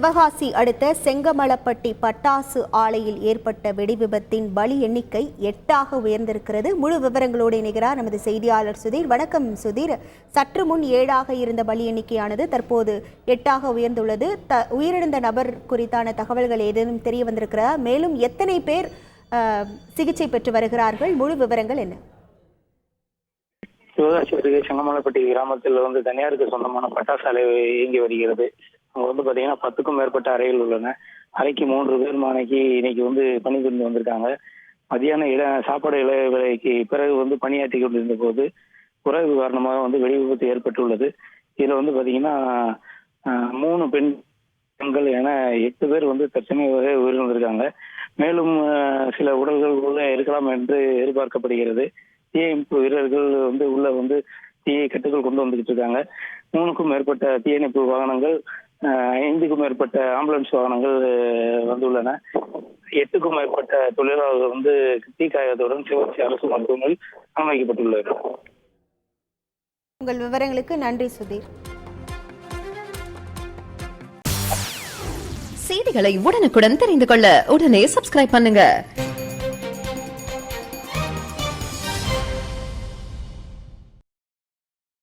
சிவகாசி அடுத்த செங்கமலப்பட்டி பட்டாசு ஆலையில் ஏற்பட்ட வெடிவிபத்தின் பலி எண்ணிக்கை 8ஆக உயர்ந்திருக்கிறது. முழு விவரங்களோடு இணைகிறார் நமது செய்தியாளர் சுதீர். வணக்கம் சுதீர். சற்று முன் 7ஆக இருந்த பலி எண்ணிக்கையானது தற்போது 8ஆக உயர்ந்துள்ளது. உயிரிழந்த நபர் குறித்தான தகவல்கள் ஏதேனும் தெரிய வந்திருக்கிறதா? மேலும் எத்தனை பேர் சிகிச்சை பெற்று வருகிறார்கள்? முழு விவரங்கள் என்ன? சிவகாசி அருகே செங்கமலப்பட்டி கிராமத்தில் தனியாருக்கு சொந்தமான பட்டாசு ஆலை இயங்கி வருகிறது. அங்க பாத்தீங்கன்னா 10க்கும் மேற்பட்ட அறைகள் உள்ளன. அறைக்கு 3 பேர் இன்னைக்கு பணிபுரிந்து வந்திருக்காங்க. மதியான சாப்பாடு இடைவேளைக்கு பிறகு பணியாற்றி கொண்டிருந்த போது குறைவு காரணமாக வெடி விபத்து ஏற்பட்டுள்ளது. இதுல பாத்தீங்கன்னா 3 பெண்கள் என 8 பேர் தற்சமய உயிரிழந்திருக்காங்க. மேலும் சில உடல்கள் உள்ள இருக்கலாம் என்று எதிர்பார்க்கப்படுகிறது. தீயணைப்பு வீரர்கள் உள்ள தீயை கட்டுக்குள் கொண்டு வந்துகிட்டு இருக்காங்க. 3க்கும் மேற்பட்ட தீயணைப்பு வாகனங்கள், 5க்கும் மேற்பட்ட ஆம்புலன்ஸ் வாகனங்கள் வந்துள்ளன. 8க்கும் மேற்பட்ட தொழிலாளர்கள் தீக்காயத்துடன் சிவகாசி அரசு மருத்துவமனையில் அனுமதிக்கப்பட்டுள்ளது. உங்கள் விவரங்களுக்கு நன்றி சுதீர். செய்திகளை உடனுக்குடன் தெரிந்து கொள்ள உடனே சப்ஸ்கிரைப் பண்ணுங்க.